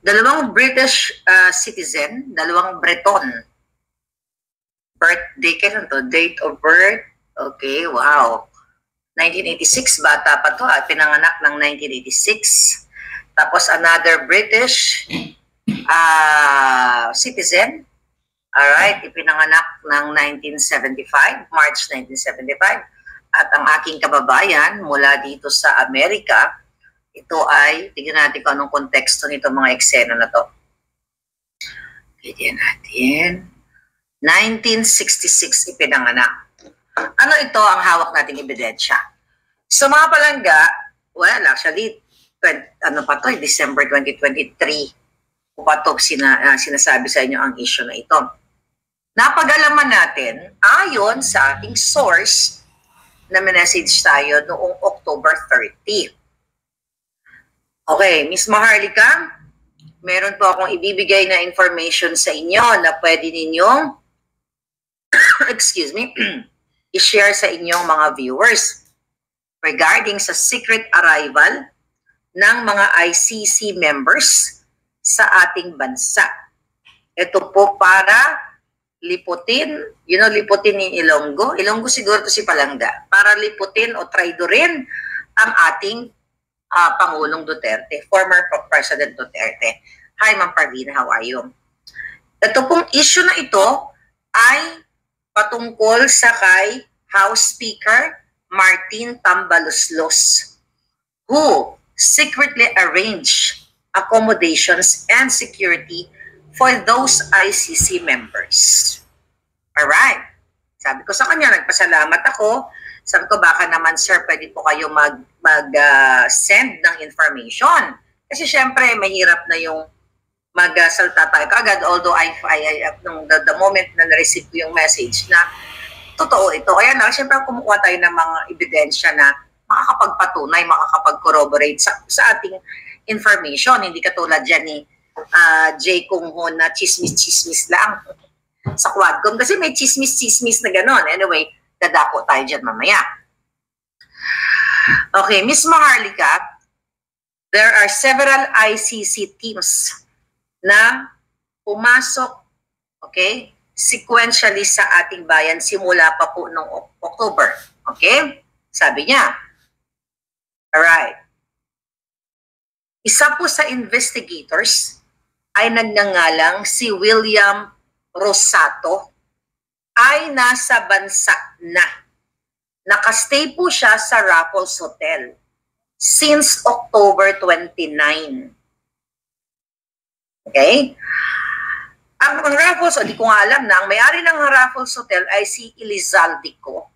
Dalawang British citizen, dalawang Breton. Birthday, kailan to? Date of birth? Okay, wow. 1986, bata pa to, pinanganak ng 1986. Tapos another British citizen, alright, ipinanganak ng 1975, March 1975. At ang aking kababayan mula dito sa Amerika, ito ay, tignan natin kung anong konteksto nito mga eksena na to. Tignan natin. 1966 ipinanganak. Ano ito ang hawak nating ebidensya? So mga palangga, well, actually, ano pa to, December 2023, kung pa ito sinasabi sa inyo ang issue na ito. Napag-alaman natin, ayon sa ating source, na message tayo noong October 30. Okay, Miss Maharlika, meron po akong ibibigay na information sa inyo na pwede ninyong excuse me, i-share sa inyong mga viewers regarding sa secret arrival ng mga ICC members sa ating bansa. Ito po para liputin, liputin ni Ilonggo. Ilonggo siguro to si Palangga. Para liputin o traidorin ang ating Pangulong Duterte, former President Duterte. Hi, Ma'am Parvina, how are you? Ito pong issue na ito ay patungkol sa kay House Speaker Martin Tambaluslos, who secretly arranged accommodations and security for those ICC members. Alright. Sabi ko sa kanya, nagpasalamat ako. Sabi ko, baka naman sir, pwede po kayo mag-send ng information. Kasi syempre, mahirap na yung mag-salta tayo kagad. Although, the moment na na-receive ko yung message na totoo ito. Kaya na, syempre, kumukuha tayo ng mga ebidensya na makakapagpatunay, makakapag-corroborate sa ating information. Hindi katulad dyan ni Jay Kung Ho na chismis-chismis lang sa Quadcom. Kasi may chismis-chismis na gano'n. Anyway, dadako tayo dyan mamaya. Okay, Miss Maharlika, there are several ICC teams na pumasok, okay, sequentially sa ating bayan simula pa po noong October. Okay? Sabi niya. Alright. Isa po sa investigators ay nagngangalang si William Rosato ay nasa bansa na. Nakastay po siya sa Raffles Hotel since October 29. Okay? Ang Raffles, di ko nga alam na, ang may-ari ng Raffles Hotel ay si Elizaldico.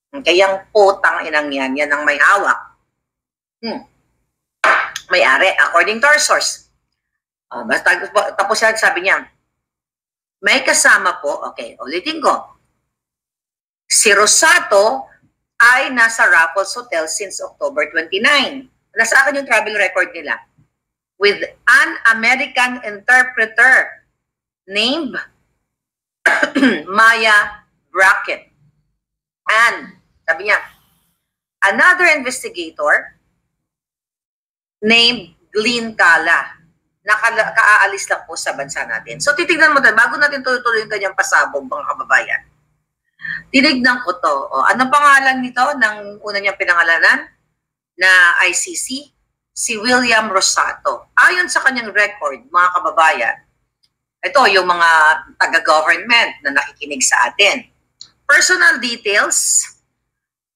Kaya potang inang yan ang may hawak. May-ari, according to our source. Tapos sabi niya, may kasama po, okay, ulitin ko. Si Rosato ay nasa Raffles Hotel since October 29. Nasa akin yung travel record nila. With an American interpreter named Maya Brackett. And, sabi niya, another investigator named Glenn Cala. Nakaalis lang po sa bansa natin. So, titignan mo tayo, bago natin tuloy yung kanyang pasabog, mga kababayan. Tinignan ko to. O, anong pangalan nito ng una niyang pinangalanan na ICC? Si William Rosato. Ayon sa kanyang record, mga kababayan, ito yung mga taga-government na nakikinig sa atin. Personal details,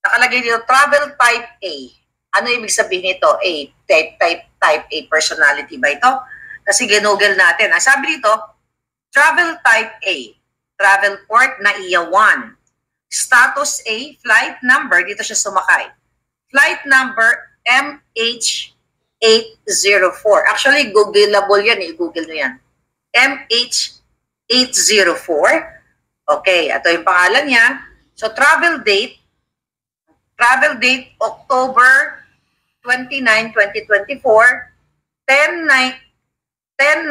nakalagay dito, travel type A. Ano ibig sabihin nito? A, type A personality ba ito? Kasi ginugol natin. Ang sabi dito, travel type A, travel port NAIA 1. Status A, flight number, dito siya sumakay. Flight number MH804. Actually, Googleable yan eh. Google nyo yan. MH804. Okay, ito yung pangalan niya. So, travel date October 29, 2024, 10:19, 10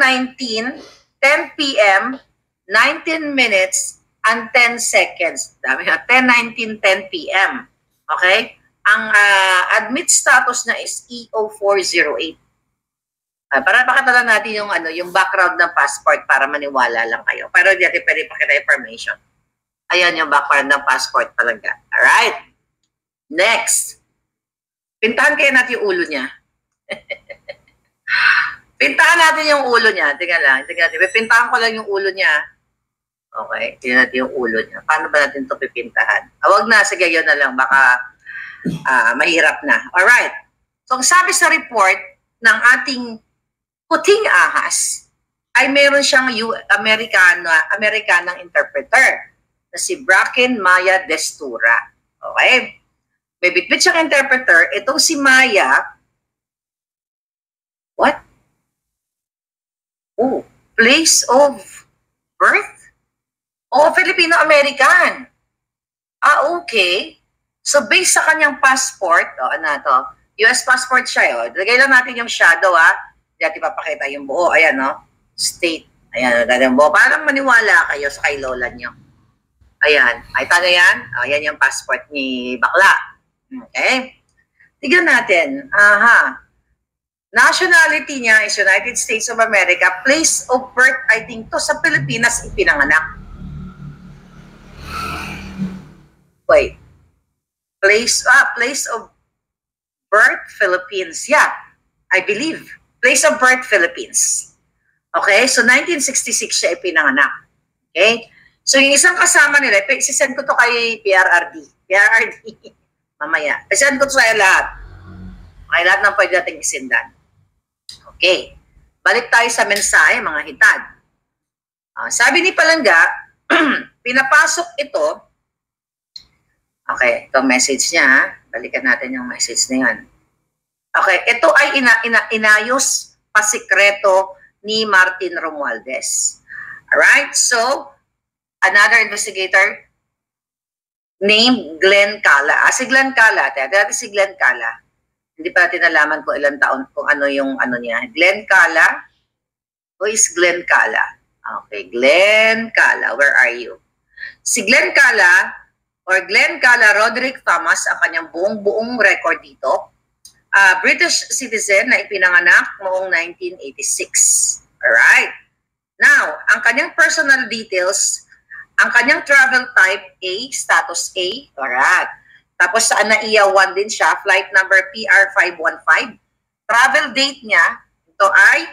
p.m., 19 minutes, and 10 seconds. Dami na, 10:19, 10 p.m. Okay? Ang admit status na is EO408. Para pakita lang natin yung ano, yung background ng passport para maniwala lang kayo. Pero hindi natin pwede pakita information. Ayan yung background ng passport talaga. Alright. Next. Pintahan kaya natin yung ulo niya. Pintahan natin yung ulo niya. Tingnan lang. Tingnan natin. Pintahan ko lang yung ulo niya. Okay. Tingnan natin yung ulo niya. Paano ba natin ito pipintahan? Huwag na. Sige, yun na lang. Baka mahirap na. Alright. So, ang sabi sa report ng ating puting ahas ay meron siyang Amerikanang interpreter na si Bracken Maya Destura. Okay? May bitbit siyang interpreter. Itong si Maya, what? Oh, place of birth? Oh, Filipino-American. Okay. So, based sa kanyang passport, ano to? US passport siya, Lagay lang natin yung shadow, Hindi natin papakita yung buo. Ayan, State. Ayan, yung buo. Parang maniwala kayo sa kay lola nyo. Ayan. Ay, tala yan? Ayan yung passport ni Bakla. Okay? Tignan natin. Nationality niya is United States of America. Place of birth, I think to sa Pilipinas ipinanganak. Wait. Place of birth, Philippines. Yeah, I believe. Place of birth, Philippines. Okay, so 1966 siya ipinanganak. Okay, so yung isang kasama nila, isisend ko to kay PRRD. Mamaya. Isend ko to sa lahat. Okay, lahat ng pwede natin isindan. Okay, balik tayo sa mensahe, mga hitad. Sabi ni Palangga, pinapasok ito. Okay, itong message niya. Balikan natin yung message na yan. Okay, ito ay inayos pasikreto ni Martin Romualdez. Alright, so, another investigator named Glenn Cala. Si Glenn Cala, dati si Glenn Cala. Hindi pa natin nalaman kung ilang taon, kung ano yung ano niya. Glenn Cala? Who is Glenn Cala? Okay, Glenn Cala, where are you? Si Glenn Cala, or Glenn Cala Roderick Thomas, ang kanyang buong record dito. British citizen na ipinanganak noong 1986. Alright. Now, ang kanyang personal details, ang kanyang travel type A, status A. Alright. Tapos sa NAIA 1 din siya, flight number PR515. Travel date niya, ito ay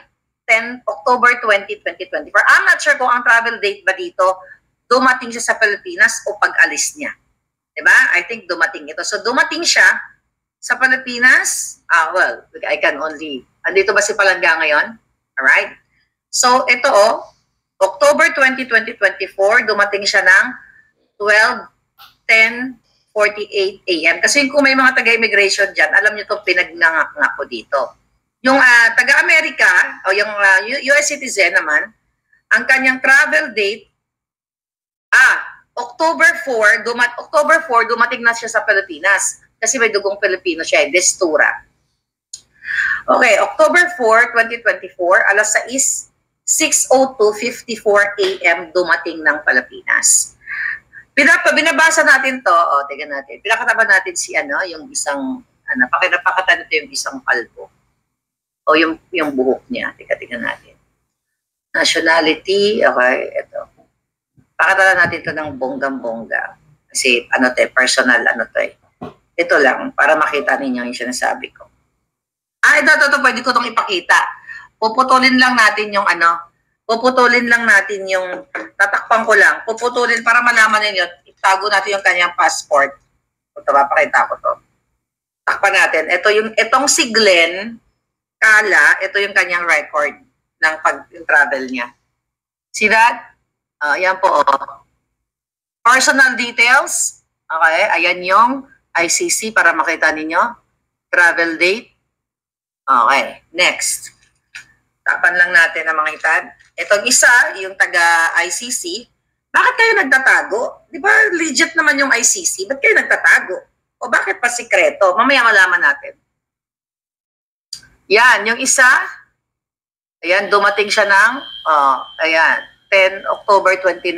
10 October 20, 2024. I'm not sure kung ang travel date ba dito, dumating siya sa Pilipinas o pag-alis niya. Diba? I think dumating ito. So, dumating siya sa Pilipinas. Well, I can only... Andito ba si Palangga ngayon? Alright? So, ito October 20, 2024, dumating siya ng 12:10:48 a.m. Kasi kung may mga taga-immigration dyan, alam nyo itong pinagnangak ko dito. Yung taga-Amerika, o yung US citizen naman, ang kanyang travel date, October 4, dumating na siya sa Pilipinas. Kasi may dugong Pilipino siya, Destura. Okay, October 4, 2024, alas 6:02:54 a.m. dumating ng Pilipinas. Binabasa natin to, tingnan natin. Pinakataban natin si yung isang, napakita nito yung isang kalbo. O yung buhok niya. Tingnan natin. Nationality, okay, ito. Pakatala natin ito ng bonggang-bongga. Kasi personal, Ito lang, para makita ninyo yung sinasabi ko. Ito, pwede ko itong ipakita. Puputulin lang natin yung tatakpan ko lang. Puputulin para malaman ninyo, itago natin yung kanyang passport. Ito, papakita ko to. Takpan natin. Itong si Glenn Cala, ito yung kanyang record ng pag-travel niya. See that? Yan po. Personal details. Okay, ayan yung ICC para makita ninyo. Travel date. Okay, next. Tapan lang natin ang mga itad. Itong isa, yung taga-ICC. Bakit kayo nagtatago? Di ba legit naman yung ICC? Ba't kayo nagtatago? O bakit pa sikreto? Mamaya malaman natin. Yan, yung isa. Ayan, dumating siya ng, ayan, 10 October 29.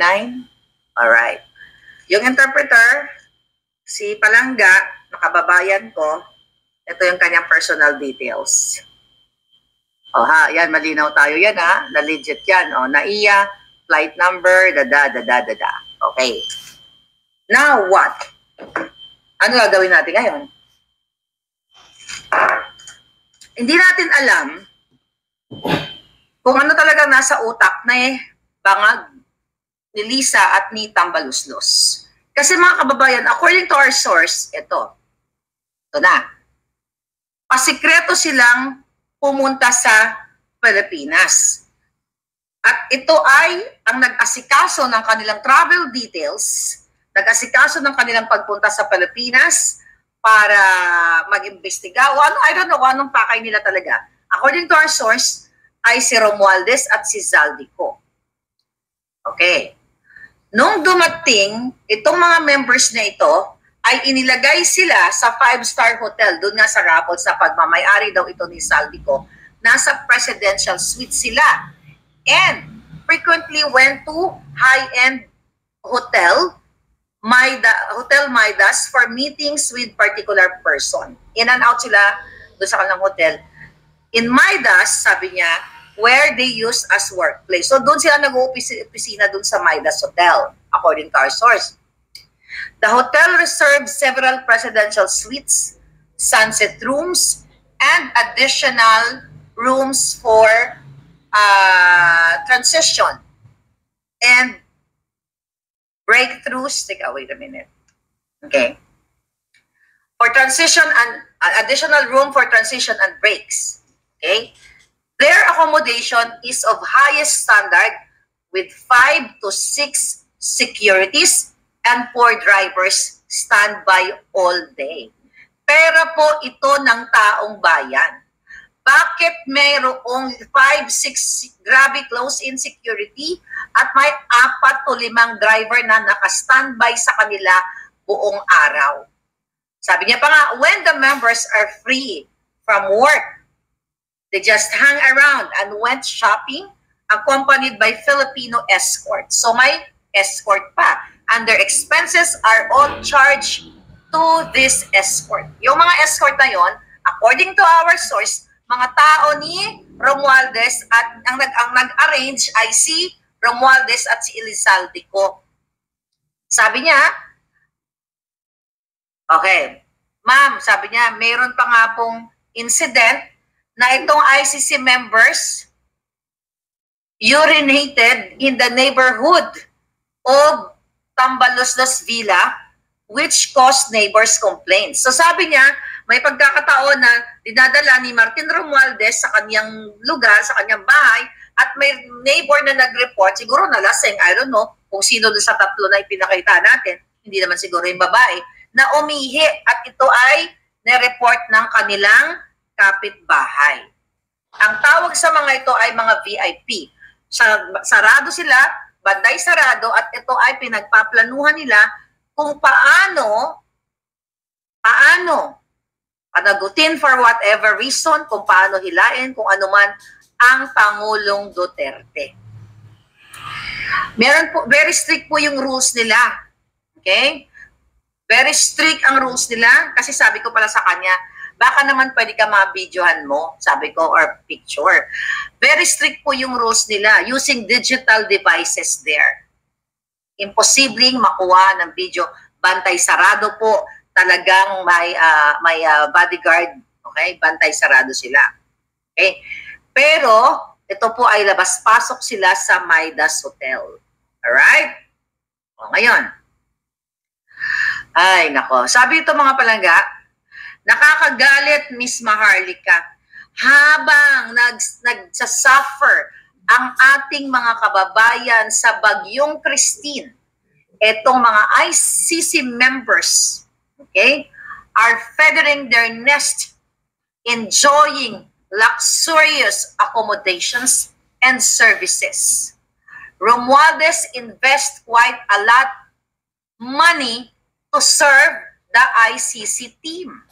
Alright. Yung interpreter, si Palangga, nakababayan ko, ito yung kanyang personal details. O ha, yan, malinaw tayo yan ha. Na legit yan. O, NAIA, flight number, dada. Okay. Now what? Ano gagawin natin ngayon? Hindi natin alam kung ano talagang nasa utak na bangag ni Lisa at ni Tambaluslos. Kasi mga kababayan, according to our source, ito na. Pasikreto silang pumunta sa Pilipinas. At ito ay ang nag-asikaso ng kanilang travel details, nag-asikaso ng kanilang pagpunta sa Pilipinas para mag-imbestiga. O ano, I don't know, anong pakay nila talaga. According to our source, ay si Romualdez at si Zaldico. Okay. Nung dumating, itong mga members na ito, ay inilagay sila sa 5-star hotel, doon nga sa Raffles, sa pagmamayari daw ito ni Zaldico. Nasa presidential suite sila. And frequently went to high-end hotel, Hotel Midas, for meetings with particular person. In and out sila doon sa kanilang hotel. In Midas, sabi niya, where they use as workplace. So doon sila nag-uopisina doon sa Midas Hotel, according to our source. The hotel reserves several presidential suites, sunset rooms, and additional rooms for transition and breakthroughs. Wait a minute. Okay. For transition and additional room for transition and breaks. Okay. Their accommodation is of highest standard with 5 to 6 securities and 4 drivers standby all day. Pero po ito ng taong bayan. Bakit mayroong 5-6 grabe close-in security at may 4 to 5 driver na naka-standby sa kanila buong araw? Sabi niya pa nga, when the members are free from work, they just hang around and went shopping accompanied by Filipino escort. So may escort pa. And their expenses are all charged to this escort. Yung mga escort na yon, according to our source, mga tao ni Romualdez at ang nag-arrange ay si Romualdez at si Elizaldico. Sabi niya, okay, ma'am, sabi niya, mayroon pa nga pong incident na itong ICC members urinated in the neighborhood of Tambaluslos Villa, which caused neighbors complaints. So sabi niya, may pagkakataon na dinadala ni Martin Romualdez sa kanyang lugar, sa kanyang bahay, at may neighbor na nag-report, siguro nalasing, I don't know, kung sino doon sa 3 na ipinakita natin, hindi naman siguro yung babae, na umihi at ito ay na-report ng kanilang kapitbahay. Ang tawag sa mga ito ay mga VIP. Sarado sila, banday sarado, at ito ay pinagpaplanuhan nila kung paano panagutin for whatever reason, kung paano hilain, kung ano man ang Pangulong Duterte. Meron po, very strict po yung rules nila. Okay? Very strict ang rules nila kasi sabi ko pala sa kanya, baka naman pwede ka ma-videohan mo, sabi ko, or picture. Very strict po yung rules nila using digital devices there. Imposibleng makuha ng video. Bantay sarado po. Talagang may bodyguard. Okay? Bantay sarado sila. Okay? Pero, ito po ay labas-pasok sila sa Midas Hotel. Alright? O, ngayon. Ay, nako. Sabi ito mga palangga, nakakagalit, Miss Maharlika, habang nagsasuffer ang ating mga kababayan sa Bagyong Christine, etong mga ICC members, okay, are feathering their nest, enjoying luxurious accommodations and services. Romualdez invests quite a lot money to serve the ICC team,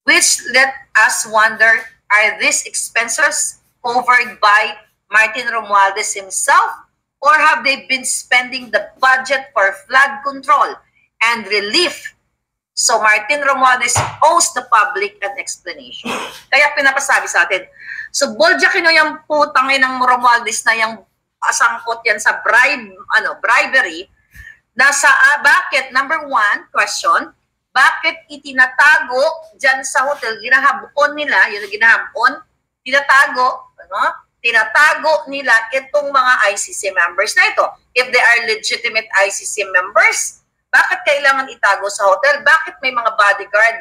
which let us wonder, are these expenses covered by Martin Romualdez himself, or have they been spending the budget for flood control and relief? So Martin Romualdez owes the public an explanation. Kaya pinapasabi sa atin, So, boljakin nyo yung putang inang Romualdez na yung asangkot yan sa bribery. Bakit, number one, question, bakit itinatago dyan sa hotel, ginahabon nila, yun ang ginahabon, tinatago nila itong mga ICC members na ito. If they are legitimate ICC members, bakit kailangan itago sa hotel? Bakit may mga bodyguard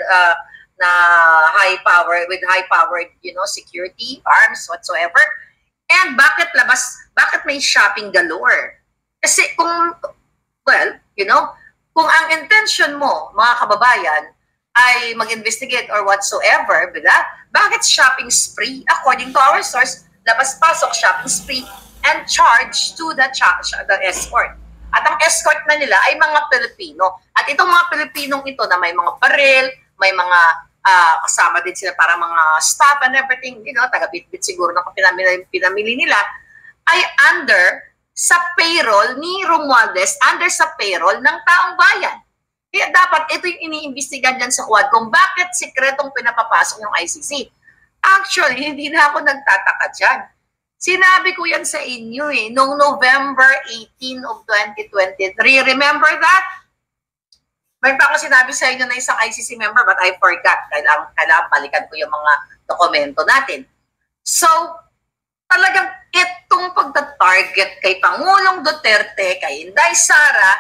na with high powered, security, arms, whatsoever? And bakit may shopping galore? Kasi kung ang intention mo, mga kababayan, ay mag-investigate or whatsoever, bakit shopping spree? According to our source, labas-pasok shopping spree and charge to the escort. At ang escort na nila ay mga Pilipino. At itong mga Pilipinong ito na may mga baril, may mga kasama din sila para mga staff and everything, taga-bitbit siguro ng pinamili nila, ay under sa payroll ni Romualdez, under sa payroll ng taong bayan. Kaya dapat ito yung iniimbestigan dyan sa Quad kung bakit sikretong pinapapasok ng ICC. Actually, hindi na ako nagtataka dyan. Sinabi ko yan sa inyo noong November 18 of 2023. Remember that? May pa ako sinabi sa inyo na isang ICC member but I forgot. Kailangan balikan ko yung mga dokumento natin. So, talagang itong pagta-target kay Pangulong Duterte, kay Inday Sara,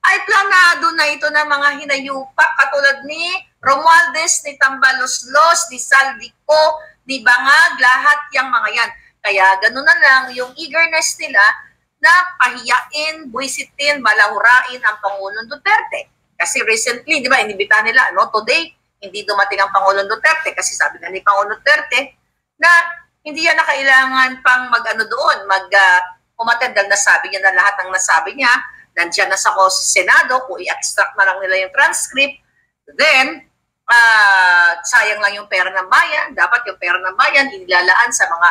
ay planado na ito ng mga hinayupak katulad ni Romualdez, ni Tambaloslos, ni Saldico, ni Bangag, lahat yung mga yan. Kaya gano'n na lang yung eagerness nila na pahiyain, buwisitin, malahurain ang Pangulong Duterte. Kasi recently, di ba, inibitahan nila, today, hindi dumating ang Pangulong Duterte kasi sabi na ni Pangulong Duterte na hindi yan na kailangan pang umattend dahil nasabi niya na lahat ng nasabi niya, nandiyan na sa Senado, kung i-extract na lang nila yung transcript, then, sayang lang yung pera ng bayan, dapat yung pera ng bayan inilalaan sa mga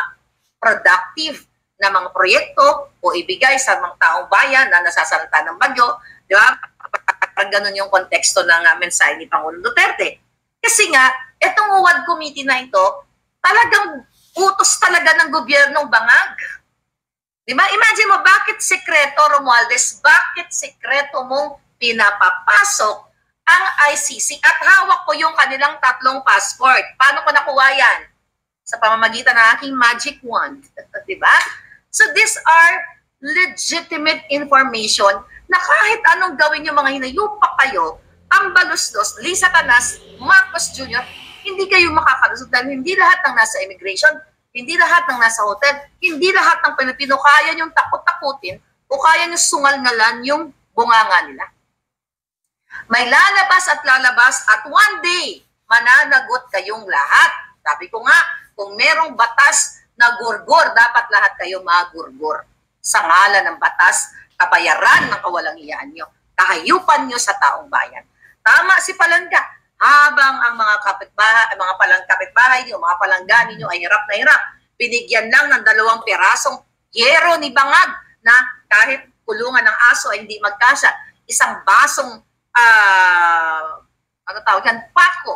productive na mga proyekto o ibigay sa mga taong bayan na nasasalanta ng bagyo, di ba? Parang ganun yung konteksto ng mensahe ni Pangulong Duterte. Kasi nga, itong UWAD committee na ito, talagang utos talaga ng gobyernong Bangag. Diba? Imagine mo, bakit sekreto, Romualdez, bakit sekreto mong pinapapasok ang ICC at hawak ko yung kanilang 3 passport. Paano ko nakuha yan? Sa pamamagitan ng aking magic wand. Diba? So these are legitimate information na kahit anong gawin yung mga hinayupak kayo, Tambaloslos, Lisa Canas, Marcos Jr., hindi kayo makakalusot dahil hindi lahat ng nasa immigration, hindi lahat ng nasa hotel, hindi lahat ng Pilipino kaya niyong takot-takutin o kaya niyong sungal-ngalan yung bunganga nila. May lalabas at one day, mananagot kayong lahat. Sabi ko nga, kung merong batas na gurgur, dapat lahat kayo magurgur. Sa ngalan ng batas, kabayaran ng kawalang iyaan nyo, kahayupan nyo sa taong bayan. Tama si Palangga. Habang ang mga kapitbahay nyo, mga palanggani nyo ay hirap na hirap, binigyan lang ng 2 pirasong yero ni Bangag na kahit kulungan ng aso ay hindi magkasya. Isang basong, pako,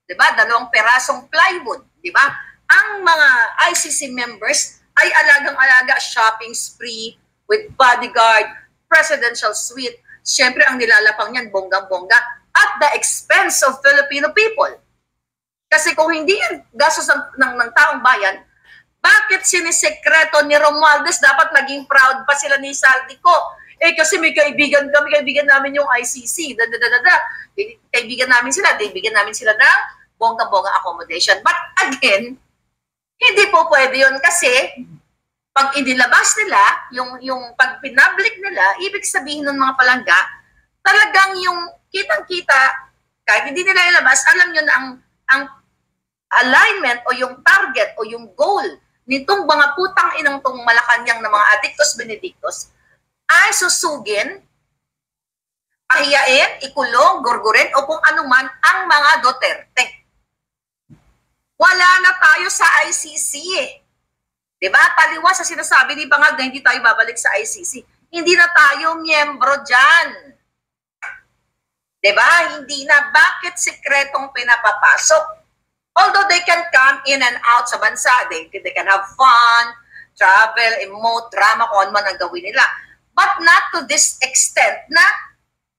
diba? 2 pirasong plywood, diba? Ang mga ICC members ay alagang-alaga, shopping spree with bodyguard, presidential suite. Siyempre, ang nilalapang niyan, bonggang-bongga, at the expense of Filipino people. Kasi kung hindi yan gastos ng taong bayan, bakit sinisekreto ni Romualdez dapat maging proud pa sila ni Saldico? Kasi may kaibigan namin yung ICC, kaibigan namin sila ng bonggang-bonggang accommodation. But again, hindi po pwede yun kasi pag inilabas nila, yung pag pinablik nila, ibig sabihin ng mga palangga, talagang yung kitang-kita, kahit hindi nila ilabas, alam nyo na ang alignment o yung target o yung goal nitong mga putang inang tong Malacanang na mga adictos benedictos ay susugin, pahiyain, ikulong, gurgurin o kung anuman ang mga Duterte. Wala na tayo sa ICC Diba? Taliwas sa sinasabi ni Bangag na hindi tayo babalik sa ICC. Hindi na tayo miyembro dyan. Diba? Hindi na. Bakit sekretong pinapapasok? Although they can come in and out sa bansa. They can have fun, travel, emote, drama, kung ano man ang gawin nila. But not to this extent na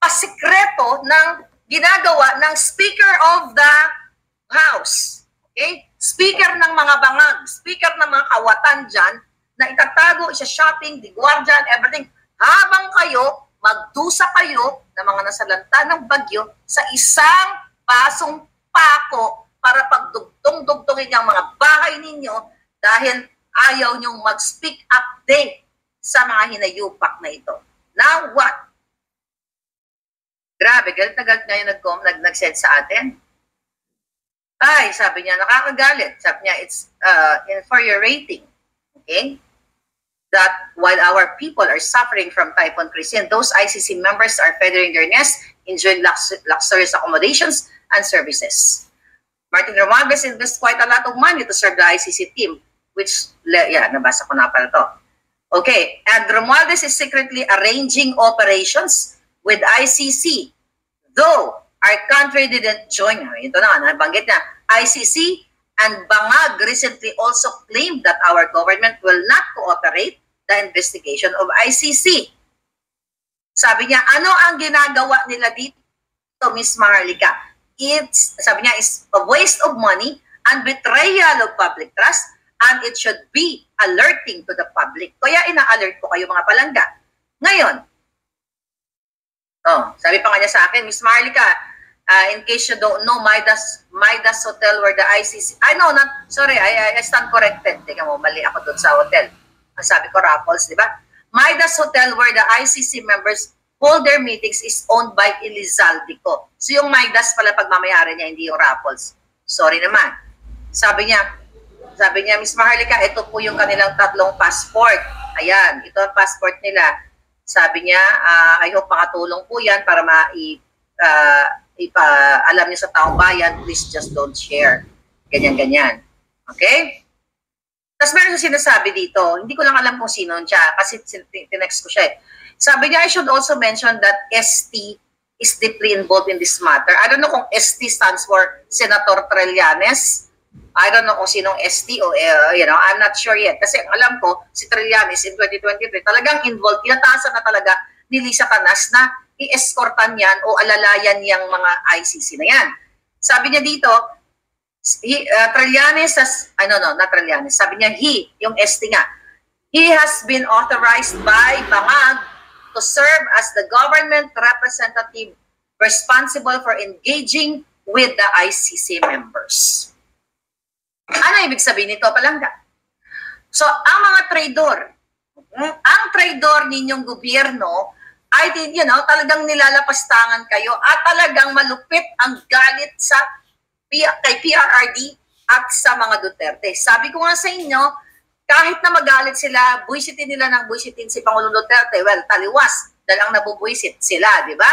pasikreto ng ginagawa ng Speaker of the House. Okay? Speaker ng mga bangag, speaker ng mga kawatan dyan, na itatago, isa-shopping, di guardian, everything. Habang kayo, magdusa kayo ng mga nasalanta ng bagyo sa isang pasong pako para pagdugtong-dugtongin ang mga bahay ninyo dahil ayaw nyong mag-speak up din sa mga hinayupak na ito. Now what? Grabe, galit na galit ngayon nag-send sa atin. Ay, sabi niya, nakakagalit. Sabi niya, it's infuriating. Okay? That while our people are suffering from Typhoon Christine, those ICC members are feathering their nests, enjoying luxurious accommodations and services. Martin Romualdez invests quite a lot of money to serve the ICC team, which, yeah, nabasa ko na pala to. Okay, and Romualdez is secretly arranging operations with ICC, though our country didn't join her. Ito na, nabanggit na. ICC and Bangag recently also claimed that our government will not cooperate the investigation of ICC. Sabi niya, ano ang ginagawa nila dito, Miss Maharlika? Sabi niya, is a waste of money and betrayal of public trust, and it should be alerting to the public. Kaya ina-alert ko kayo mga palangga. Ngayon, sabi pa nga niya sa akin, Miss Maharlika, in case you don't know, Midas Hotel where the ICC, I stand corrected. Teka mo, mali ako doon sa hotel. Ang sabi ko, Raffles, di ba? Midas Hotel where the ICC members hold their meetings is owned by Elizaldico. So yung Midas pala pagmamayari niya, hindi yung Raffles. Sorry naman. Sabi niya, Miss Maharlika, ito po yung kanilang 3 passport. Ayan, ito ang passport nila. Sabi niya, I hope makatulong po yan para alam niyo sa taong bayan, please just don't share. Ganyan-ganyan. Okay? Tapos meron siya sinasabi dito, hindi ko lang alam kung sino siya, kasi tinext ko siya eh. Sabi niya, I should also mention that ST is deeply involved in this matter. I don't know kung ST stands for Senator Trillanes. I don't know kung sinong ST o, I'm not sure yet. Kasi alam ko, si Trillanes in 2023 talagang involved, inatasan na talaga ni Lisa Canas na i-escortan yan o alalayan yung mga ICC na yan. Sabi niya dito, Trillanes has, not Trillanes, sabi niya yung ST nga, he has been authorized by Bangag to serve as the government representative responsible for engaging with the ICC members. Ano ibig sabihin nito, palangga? So, ang mga traidor ninyong gobyerno ay, talagang nilalapastangan kayo at talagang malupit ang galit kay PRRD at sa mga Duterte. Sabi ko nga sa inyo, kahit na magalit sila, buwisitin nila ng buwisitin si Pangulong Duterte, well, taliwas, dalang nabubuwisit sila, di ba?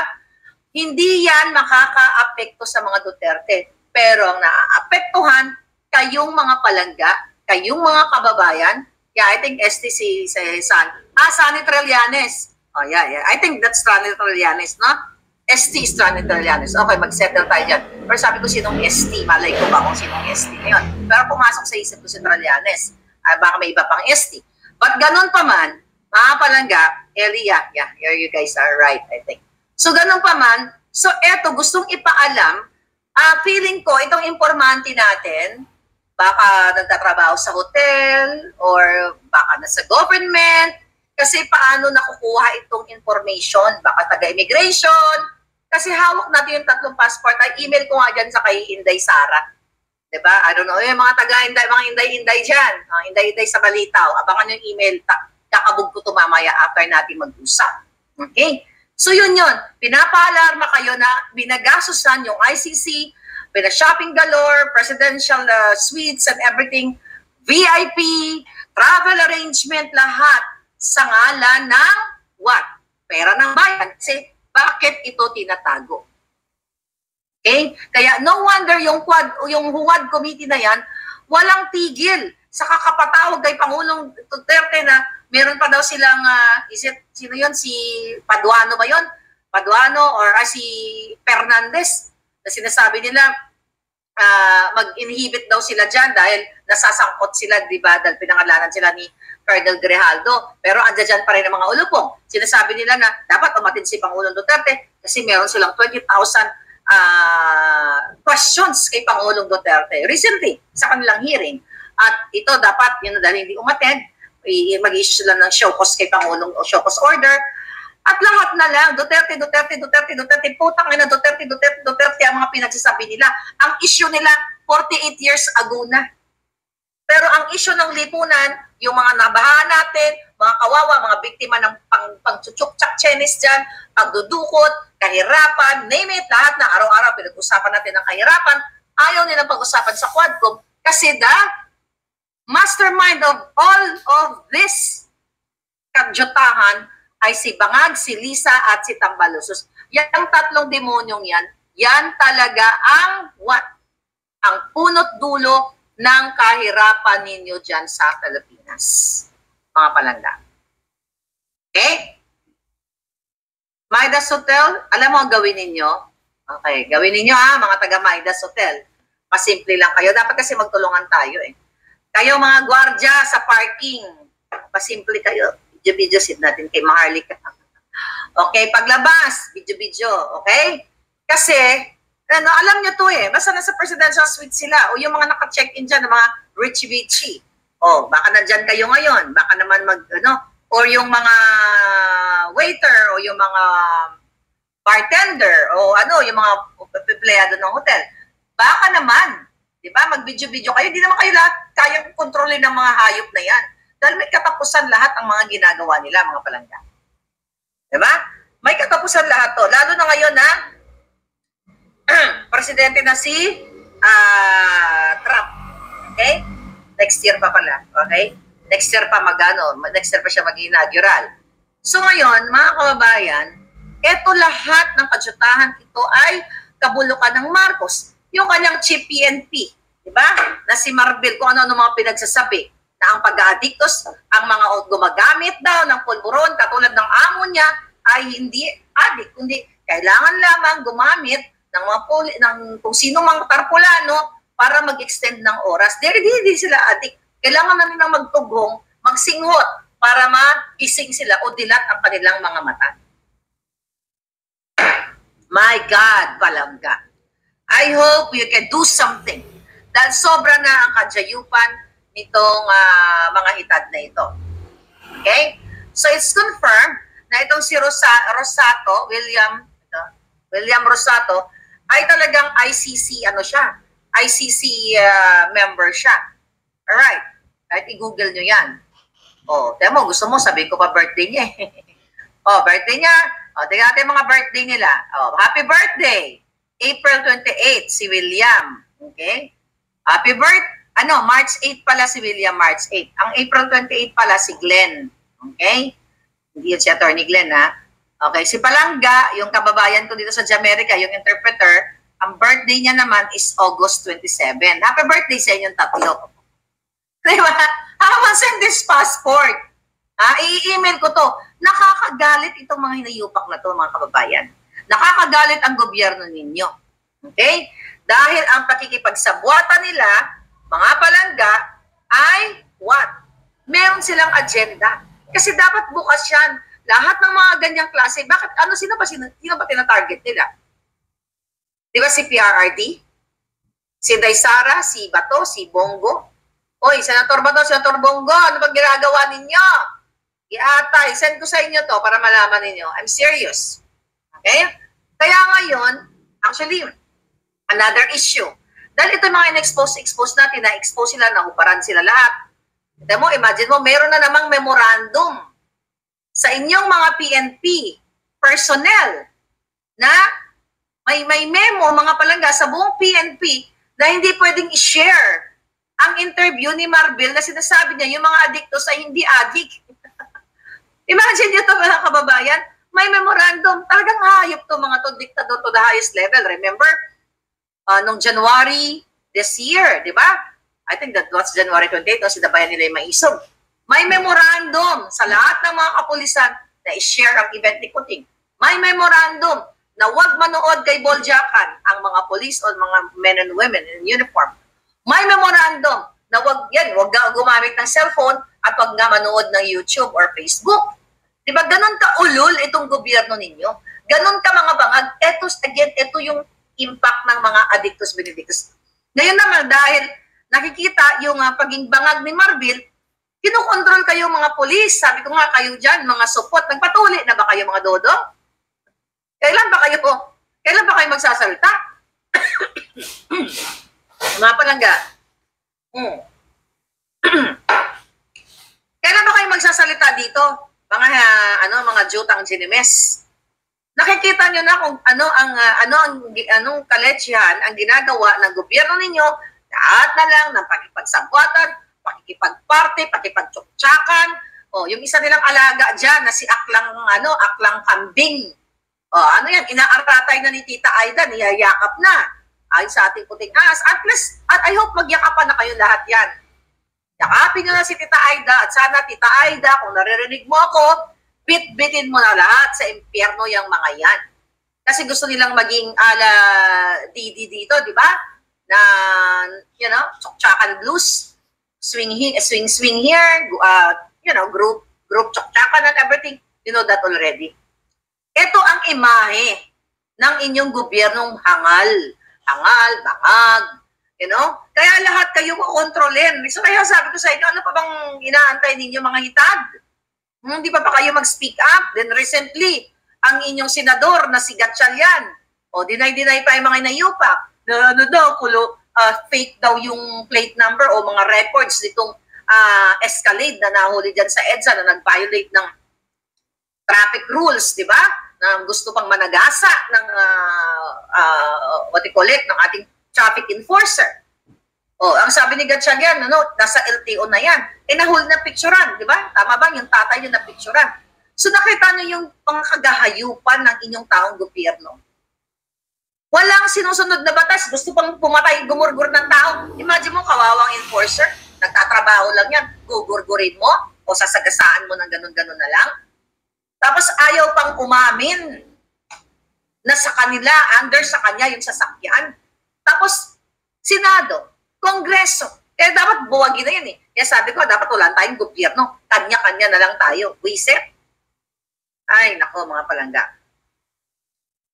Hindi yan makaka-apekto sa mga Duterte. Pero ang naaapektuhan, kayong mga palangga, kayong mga kababayan, I think STC Sunny Trillanes. Oh, yeah. I think that's Sunny Trillanes, no? ST is Sunny Trillanes. Okay, mag-settle tayo dyan. Pero sabi ko sinong ST, malay ko ba kung sinong ST ngayon. Pero pumasok sa isip ko si Trillanes. Baka may iba pang ST. But ganun pa man, mga palangga, Elia, here you guys are right, I think. So ganun pa man, so eto, gustong ipaalam, feeling ko, itong informante natin, baka nagtatrabaho sa hotel, or baka nasa government, kasi paano nakukuha itong information, baka taga-immigration, kasi hawak natin yung 3 passport, ay email ko nga dyan sa kay Inday Sara. Diba? I don't know, yung mga taga-Inday, mga Inday-Inday dyan, Inday-Inday sa Balitaw, abangan yung email, kakabog ko ito mamaya after natin mag-usap. Okay? So yun, pinapaalarma kayo na binagasusan yung ICC, shopping galore, presidential suites and everything, VIP, travel arrangement, lahat sa ngalan ng what? Pera ng bayan. Kasi bakit ito tinatago? Okay? Kaya no wonder yung Huwad Committee na yan, walang tigil sa kakapatawag kay Pangulong Duterte na meron pa daw silang, sino yun? Si Paduano ba yun? Paduano or si Fernandez na sinasabi nila, mag-inhibit daw sila dyan dahil nasasangkot sila, di ba? Dahil pinangalanan sila ni Colonel Grijaldo. Pero andyan dyan pa rin ang mga ulupong. Sinasabi nila na dapat umatid si Pangulong Duterte kasi meron silang 20,000 questions kay Pangulong Duterte recently sa kanilang hearing. At ito dapat, yun dahil hindi umatid, mag-issue sila ng show cause kay Pangulong o show cause order. At lahat na lang, Duterte, Duterte, Duterte, Duterte, putang ina, Duterte, Duterte, Duterte, ang mga pinagsasabi nila. Ang issue nila, 48 years ago na. Pero ang issue ng lipunan, yung mga nabahaan natin, mga kawawa, mga biktima ng pang-tsutsuk-tsak Chinese dyan, pagdudukot, kahirapan, name it, lahat na araw-araw pinag-usapan natin ng kahirapan, ayaw nilang pag-usapan sa Quadcom kasi the mastermind of all of this kadyutahan ay si Bangag, si Lisa, at si Tambalusos. Yan ang tatlong demonyong yan, yan talaga ang what? Ang punot dulo ng kahirapan ninyo dyan sa Pilipinas. Mga palangga. Okay? Maidas Hotel, alam mo ang gawin ninyo? Okay, gawin ninyo mga taga Maidas Hotel. Pasimple lang kayo. Dapat kasi magtulungan tayo eh. Kayo mga gwardya sa parking, pasimple kayo. Video-video sit natin kay Maharlika. Okay, paglabas, video-video, okay? Kasi, alam nyo to eh, basta nasa presidential suite sila, o yung mga naka-check-in dyan, mga richie-richie. O, baka nandyan kayo ngayon, baka naman or yung mga waiter, o yung mga bartender, o yung mga empleyado ng hotel. Baka naman, di ba, mag-video-video kayo, di naman kayo lahat kayang kontrolin ng mga hayop na yan. Dahil may katapusan lahat ang mga ginagawa nila, mga palangga. Diba? May katapusan lahat to. Lalo na ngayon na presidente na si Trump. Okay? Next year pa pala. Okay? Next year pa next year pa siya mag-inaugural. So ngayon, mga kababayan, eto lahat ng kadyutahan ito ay kabulukan ng Marcos. Yung kanyang chief PNP. Diba? Na si Marbil, kung ano-ano mga pinagsasabi. Na ang pag-addictos, ang mga gumagamit daw ng pulburon katulad ng amo niya ay hindi addict, kundi kailangan lamang gumamit ng mga kung sino mang tarpulano para mag-extend ng oras. Hindi sila addict. Kailangan na nilang magtugong, magsinghot para magising sila o dilat ang kanilang mga mata. My God, palangga. I hope you can do something. Dahil sobra na ang kadyayupan nitong mga hitad na ito. Okay? So it's confirmed na itong si William Rosato ay talagang ICC ICC member siya. Alright. Kahit i-google nyo yan. Temo, gusto mo, sabi ko pa birthday niya eh. Birthday niya. Tingnan natin mga birthday nila. Happy birthday! April 28, si William. Okay? Happy birthday! March 8 pala si William, March 8. Ang April 28 pala si Glenn. Okay? Hindi yun si Attorney Glenn, ha? Okay, si Palangga, yung kababayan ko dito sa Jamaica, yung interpreter, ang birthday niya naman is August 27. Happy birthday sa inyong tatlo. Diba? How man send this passport? I-email ko to. Nakakagalit itong mga hinayupak na to, mga kababayan. Nakakagalit ang gobyerno ninyo. Okay? Dahil ang pakikipagsabuatan nila, mga palangga, ay what? Meron silang agenda. Kasi dapat bukas yan. Lahat ng mga ganyang klase, sino ba tina-target nila? Di ba si PRRD? Si Daysara, si Bato, si Bongo? Oy, Senator Bato, Senator Bongo, ano bang ginagawa ninyo? Iatay, send ko sa inyo to para malaman ninyo. I'm serious. Okay? Kaya ngayon, actually, another issue. Dahil ito mga in-expose natin, na-expose sila, nahuparan sila lahat. Ito mo, imagine mo, meron na namang memorandum sa inyong mga PNP personnel na may memo, mga palangga, sa buong PNP na hindi pwedeng i-share ang interview ni Marbil na sinasabi niya yung mga addictos ay hindi addict. Imagine nyo ito, mga kababayan, may memorandum, talagang hayop to mga to, diktador to the highest level. Remember, nung January this year, di ba? I think that was January 28, sinabayan nila yung Maisog. May memorandum sa lahat ng mga kapulisan na i-share ang event ni Kuting. May memorandum na huwag manood kay Boljakan ang mga police o mga men and women in uniform. May memorandum na huwag gumamit ng cellphone at huwag nga manood ng YouTube or Facebook. Diba, ganun ka ulul itong gobyerno ninyo. Ganun ka mga bangag. Ito yung impact ng mga addictus benedictus. Ngayon naman, dahil nakikita yung paging bangag ni Marbil, kinukontrol kayo mga polis. Sabi ko nga kayo dyan, mga supot. Nagpatuli na ba kayo mga dodo? Kailan ba kayo magsasalita? Mga palangga. Kailan ba kayo magsasalita dito? Mga jutang ginimes. Nakikita nyo na kung anong kaletsyahan ang ginagawa ng gobyerno ninyo, lahat na lang ng pakikipagsagwatan, pakikipagparte, pakipagtsuktsakan. Yung isa nilang alaga dyan na si Aklang Kambing. Yan, inaaratay na ni Tita Aida, niyayakap na. Ayon sa ating puting ahas. At I hope magyakapan na kayo lahat yan. Yakapin nyo na si Tita Aida at sana Tita Aida, kung naririnig mo ako, bit-bitin mo na lahat sa impyerno yung mga yan. Kasi gusto nilang maging ala Didi dito, di ba? Na, tsuktsakan blues, swing here, group tsuktsakan and everything. You know that already. Ito ang imahe ng inyong gobyernong hangal, bangag, Kaya lahat kayo kontrolin. So kaya sabi ko sa inyo, ano pa bang inaantay ninyo mga hitad? Hindi pa kayo mag-speak up? Then recently, ang inyong senador na si Gatchalian, deny pa yung mga inayupak, fake daw yung plate number o mga records nitong Escalade na nahuli dyan sa EDSA na nag-violate ng traffic rules, di ba? Na gusto pang managasa ng ng ating traffic enforcer. Ang sabi ni Gatchalian, nasa LTO na yan. Nahul na picturean, di ba? Tama ba? Yung tatay yung na picturean. So nakita nyo yung pangkagahayupan ng inyong taong gobyerno. Walang sinusunod na batas. Gusto pang pumatay, gumurgur ng tao. Imagine mo, kawawang enforcer. Nagtatrabaho lang yan. Gugurgurin mo o sasagasaan mo ng ganun-ganun na lang. Tapos ayaw pang umamin na sa kanila, under sa kanya yung sasakyan. Tapos, Senado, Kongreso. Kaya dapat buwagin na yan eh. Kaya sabi ko, dapat wala tayong gobyerno. Kanya-kanya na lang tayo. Wiset. Ay, nako mga palangga.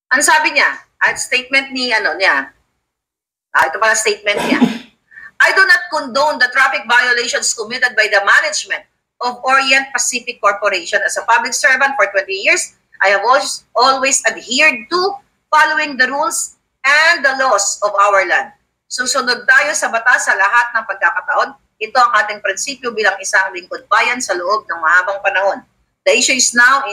Ang sabi niya, at statement niya, ito pala statement niya. I do not condone the traffic violations committed by the management of Orient Pacific Corporation. As a public servant for 20 years, I have always adhered to following the rules and the laws of our land. Susunod tayo sa batas sa lahat ng pagkakataon. Ito ang ating prinsipyo bilang isang lingkod bayan sa loob ng mahabang panahon. The issue is now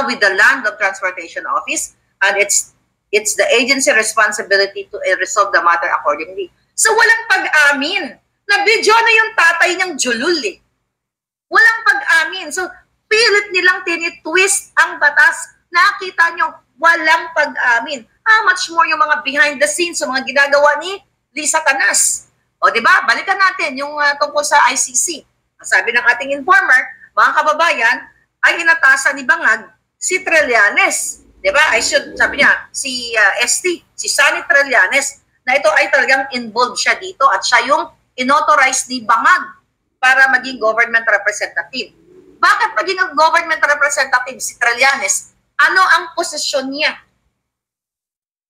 with the Land of Transportation Office, and it's the agency responsibility to resolve the matter accordingly. So walang pag-amin. Na-video na yung tatay niyang julul eh. Walang pag-amin. So pilit nilang tinitwist ang batas. Nakita nyo, walang pag-amin. How much more yung mga behind the scenes, yung mga ginagawa ni Lisa Canas. Di ba? Balikan natin yung tungkol sa ICC. Ang sabi ng ating informer, mga kababayan, ay hinatasan ni Bangag si Trillanes. Di ba? Sabi niya, si ST, si Sunny Trillanes, na ito ay talagang involved siya dito at siya yung inauthorize ni Bangag para maging government representative. Bakit maging government representative si Trillanes? Ano ang posisyon niya?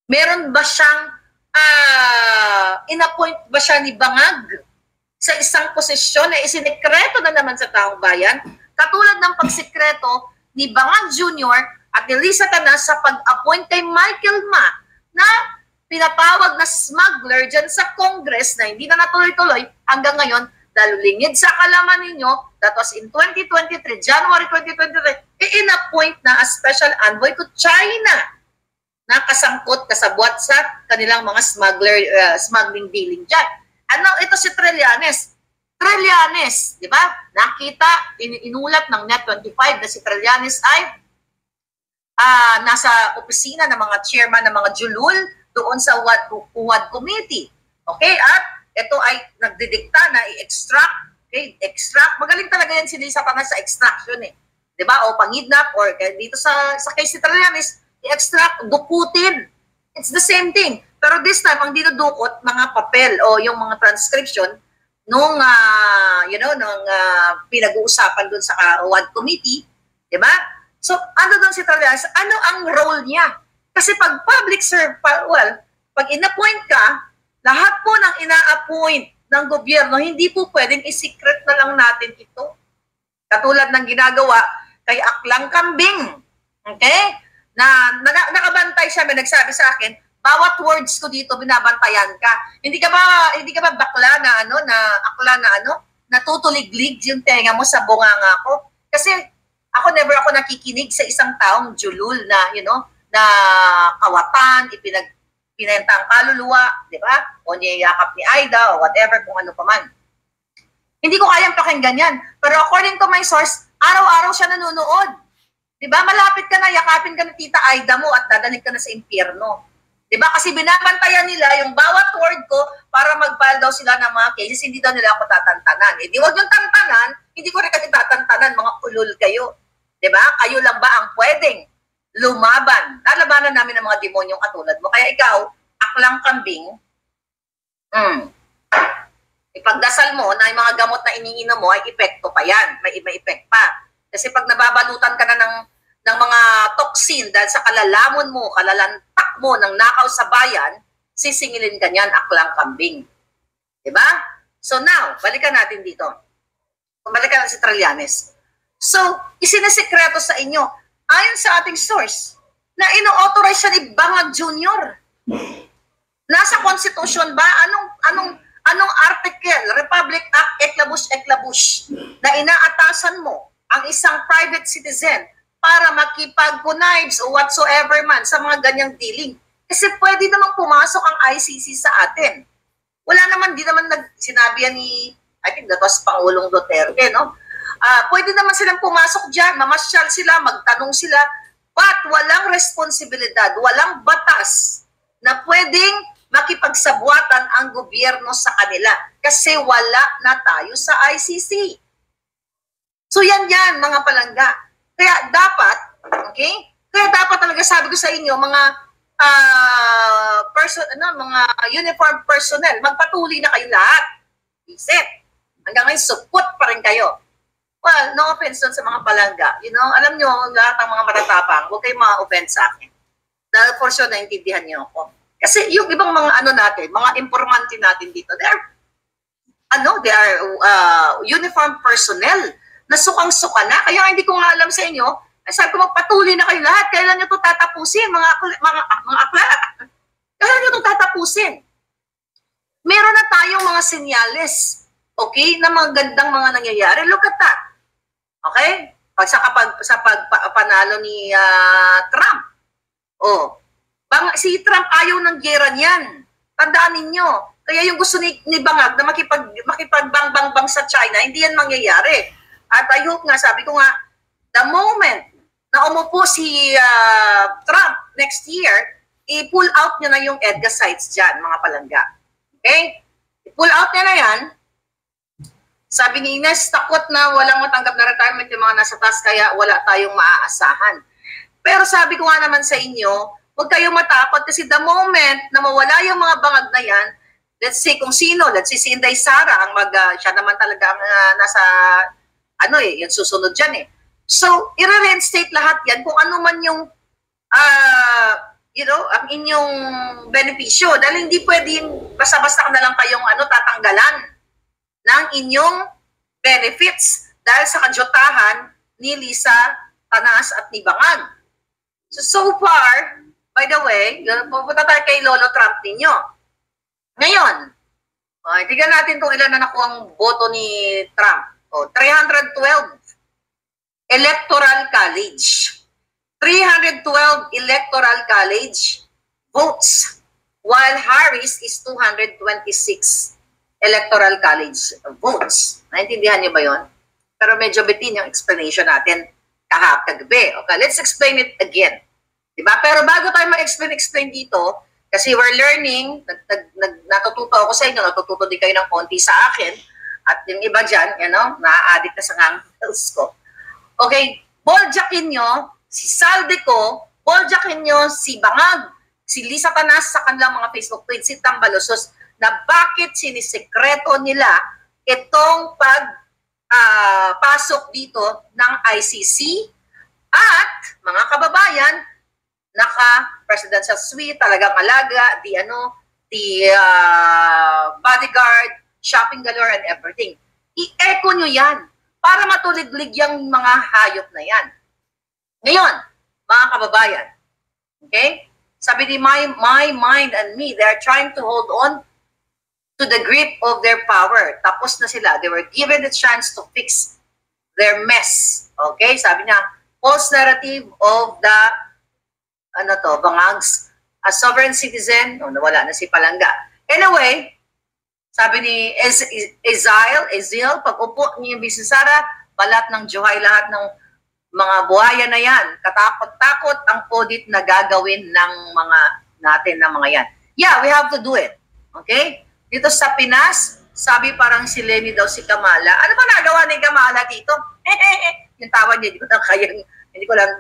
Meron ba siyang in-appoint ba siya ni Bangag sa isang posisyon na isinekreto na naman sa taong bayan? Katulad ng pagsekreto ni Bangag Jr. at ni Lisa Canas sa pag-appoint kay Michael Ma na pinatawag na smuggler dyan sa Congress na hindi na natuloy-tuloy hanggang ngayon dahil lingid sa kalaman ninyo, that was in 2023, January 2023, in-appoint na as special envoy to China na kasangkot, kasabwat sa kanilang mga smuggling dealing dyan. Ito si Trillanes. Trillanes, di ba? Nakita, inulat ng Net25 na si Trillanes ay nasa opisina ng mga chairman ng mga julul doon sa UWAD Committee. Okay? At ito ay nagdidikta na i-extract. Okay? Extract. Magaling talaga yan si Lisa Canas sa extraction eh. Di ba? O pangidnap or dito sa case si Trillanes, i-extract, dukutin. It's the same thing. Pero this time, ang dinudukot, mga papel o yung mga transcription nung, pinag-uusapan dun sa WAD committee, di ba? So, ano dun si Trillanes? Ano ang role niya? Kasi pag public pag in-appoint ka, lahat po ng ina-appoint ng gobyerno, hindi po pwedeng i-secret na lang natin ito. Katulad ng ginagawa kay Aklang Kambing. Okay? Nakabantay siya, may nagsabi sa akin, bawat words ko dito binabantayan ka. Hindi ka ba bakla na natutuliglig yung tenga mo sa bunganga ko? Kasi never ako nakikinig sa isang taong julul na, na kawatan, pinenta ang kaluluwa, di ba? O niyayakap ni Aida o whatever, kung ano pa man. Hindi ko kayang pakinggan yan. Pero according to my source, araw-araw siya nanonood. Di ba? Malapit ka na, yakapin ka na tita Aida mo at dadaling ka na sa impyerno. Di ba? Kasi binabantayan nila yung bawat word ko para mag-file daw sila ng mga cases, hindi daw nila ako tatantanan. Eh, di wag yung tantanan, hindi ko rin kasi tatantanan, mga ulol kayo. Di ba? Kayo lang ba ang pwedeng lumaban? Lalabanan namin ng mga demonyong katulad mo. Kaya ikaw, Aklang Kambing, ipagdasal mo na yung mga gamot na iniinom mo ay epekto pa yan. May effect pa. Kasi pag nababalutan ka na ng mga toxin dahil sa kalalamon mo, kalalantak mo ng nakaw sa bayan, sisingilin ka niyan, Aklang Kambing. Diba? So now, balikan natin dito. Balikan natin si Trillanes. So, isinasekreto sa inyo, ayon sa ating source, na ino-authorize siya ni Bangag Jr. Nasa Constitution ba? Anong article, Republic Act, eklabush, na inaatasan mo ang isang private citizen para makipag-connives o whatsoever man sa mga ganyang dealing? Kasi pwede namang pumasok ang ICC sa atin. Wala naman, di naman sinabi yan ni, I think that was Pangulong Duterte, no? Pwede naman silang pumasok dyan, mamasyal sila, magtanong sila, but walang responsibilidad, walang batas na pwedeng makipagsabuatan ang gobyerno sa kanila kasi wala na tayo sa ICC. So yan mga palangga. Kaya dapat, okay? Kaya dapat talaga sabi ko sa inyo, mga mga uniform personnel, magpatuloy na kayo lahat. Isip. Hanggang ngayon, support pa rin kayo. Well, no offense sa mga palangga. Alam nyo, lahat ng mga matatapang, huwag kayong ma-offense sa akin. Dahil for sure, naintindihan nyo ako. Kasi yung ibang mga natin, mga informante natin dito, they are uniform personnel na sukang-suka na. Kaya hindi ko nga alam sa inyo, sabi ko magpatuloy na kayo lahat. Kailan nyo ito tatapusin, mga akla? Kailan nyo ito tatapusin? Meron na tayong mga senyales, okay, na mga gandang mga nangyayari. Look at that. Okay? Sa pagpanalo ni Trump. Si Trump ayaw ng gera niyan. Tandaan ninyo. Kaya yung gusto ni Bangag na makipagbangbang sa China, hindi yan mangyayari. At I hope nga, sabi ko nga, the moment na umupo si Trump next year, i-pull out niya na yung EDGA sites dyan, mga palangga. Okay? I-pull out niya na yan. Sabi ni Ines, takot na walang matanggap na retirement yung mga nasa taas, kaya wala tayong maaasahan. Pero sabi ko nga naman sa inyo, huwag kayong matakot kasi the moment na mawala yung mga bangag na yan, let's say kung sino, let's say si Inday Sara, siya naman talaga ang nasa, yung susunod dyan eh. So, i-reinstate lahat yan kung ano man yung, ang inyong benepisyo. Dahil hindi pwedeng basta-basta na lang kayong tatanggalan ng inyong benefits dahil sa kajotahan ni Lisa Tanas at ni Bangag. So far, by the way, pupunta tayo kay Lolo Trump ninyo. Ngayon, tignan natin kung ilan na nakuha ang boto ni Trump. 312 Electoral College. 312 Electoral College votes, while Harris is 226 Electoral College votes. Naintindihan niyo ba yon? Pero medyo bitin yung explanation natin kagabi. Okay, let's explain it again. Diba? Pero bago tayo mag-explain dito, kasi we're learning, natututo ako sa inyo, natututo din kayo ng konti sa akin, at yung iba dyan, na-addict na sa hangtals ko. Okay, boldjackin nyo, si Saldico Boljakin nyo si Bangag, si Lisa Tanas sa kanilang mga Facebook page, si Tambalusos, na bakit sinisekreto nila itong pasok dito ng ICC at mga kababayan, naka-presidential suite, talagang alaga, the bodyguard, shopping galore and everything. I-echo nyo yan para matuliglig yung mga hayop na yan. Ngayon, mga kababayan, okay? Sabi ni my mind and me, they're trying to hold on to the grip of their power. Tapos na sila. They were given the chance to fix their mess. Okay? Sabi niya, false narrative of the Bangags, a sovereign citizen. Oh, nawala na si Palangga. Anyway, sabi ni Ezil, pag upo ni Mrs. Sara, balat ng Juhay lahat ng mga buhaya na yan. Katakot-takot ang audit na gagawin ng mga natin ng mga yan. Yeah, we have to do it. Okay? Dito sa Pinas, sabi parang si Lenny daw si Kamala. Ano ba nagawa ni Kamala dito? Yung tawa niya, hindi ko lang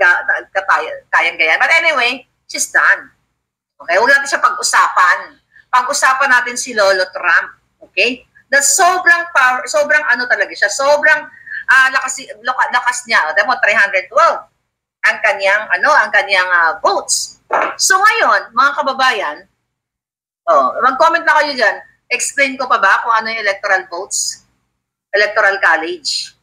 kayang gayan. But anyway, she's done. Okay? Huwag natin siya pag-usapan. Pag-usapan natin si Lolo Trump. Okay? That's sobrang talaga siya. Sobrang lakas niya. Alam mo, 312 ang kanyang votes. So ngayon, mga kababayan, mag-comment na kayo dyan. Explain ko pa ba kung ano yung electoral votes? Electoral college.